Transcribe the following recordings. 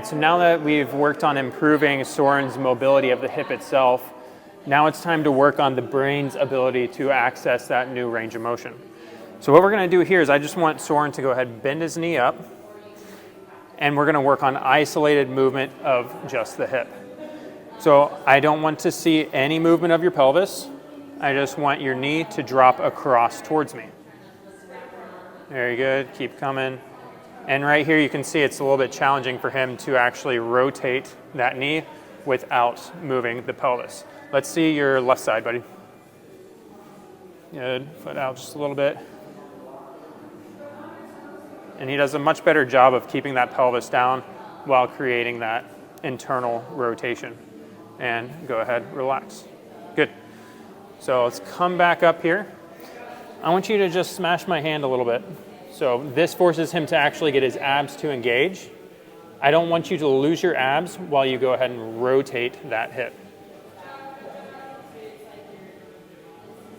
right, so now that we've worked on improving Soren's mobility of the hip itself, now it's time to work on the brain's ability to access that new range of motion. So what we're going to do here is I just want Soren to go ahead and bend his knee up, and we're going to work on isolated movement of just the hip. So I don't want to see any movement of your pelvis. I just want your knee to drop across towards me. Very good, keep coming. And right here you can see it's a little bit challenging for him to actually rotate that knee without moving the pelvis. Let's see your left side, buddy. Good, foot out just a little bit. And he does a much better job of keeping that pelvis down while creating that internal rotation. And go ahead, relax. Good. So let's come back up here. I want you to just smash my hand a little bit. So this forces him to actually get his abs to engage. I don't want you to lose your abs while you go ahead and rotate that hip.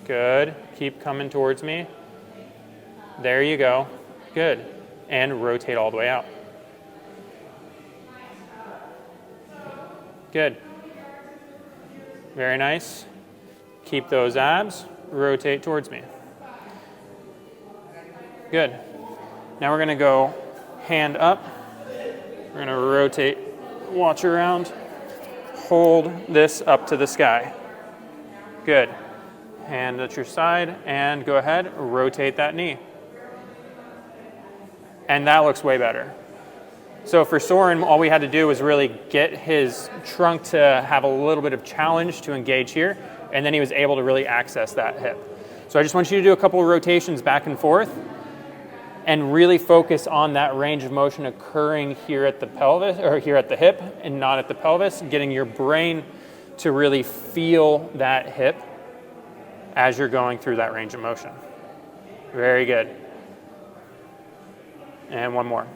Good. Keep coming towards me. There you go. Good. And rotate all the way out. Good. Very nice. Keep those abs. Rotate towards me. Good. Now we're going to go hand up. We're going to rotate, watch around, hold this up to the sky. Good. Hand at your side and go ahead, rotate that knee. And that looks way better. So for Soren, all we had to do was really get his trunk to have a little bit of challenge to engage here, and then he was able to really access that hip. So I just want you to do a couple of rotations back and forth and really focus on that range of motion occurring here at the pelvis, or here at the hip and not at the pelvis, getting your brain to really feel that hip as you're going through that range of motion. Very good. And one more.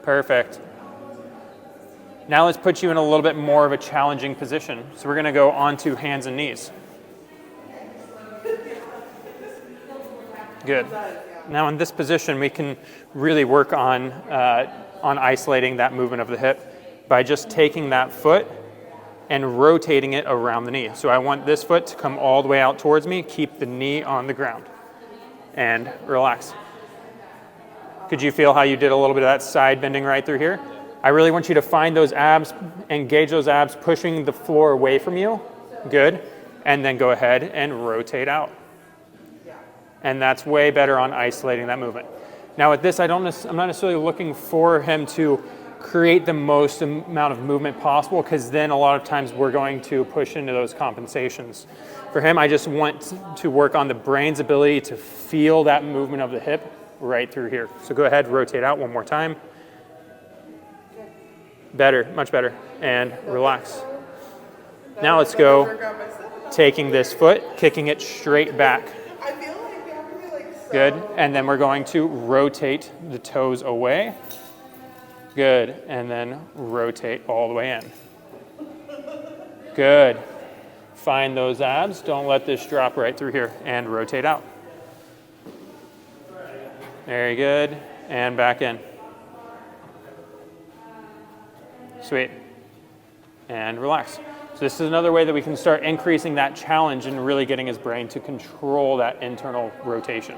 Perfect. Now let's put you in a little bit more of a challenging position. So we're going to go onto hands and knees. Good. Now in this position, we can really work on isolating that movement of the hip by just taking that foot and rotating it around the knee. So I want this foot to come all the way out towards me, keep the knee on the ground, and relax. Could you feel how you did a little bit of that side bending right through here? I really want you to find those abs, engage those abs, pushing the floor away from you. Good. And then go ahead and rotate out. And that's way better on isolating that movement. Now with this, I'm not necessarily looking for him to create the most amount of movement possible, because then a lot of times we're going to push into those compensations. For him, I just want to work on the brain's ability to feel that movement of the hip right through here. So go ahead, rotate out one more time. Better, much better. And relax. Now let's go taking this foot, kicking it straight back. Good. And then we're going to rotate the toes away. Good. And then rotate all the way in. Good. Find those abs. Don't let this drop right through here. And rotate out. Very good. And back in. Sweet. And relax. So this is another way that we can start increasing that challenge and really getting his brain to control that internal rotation.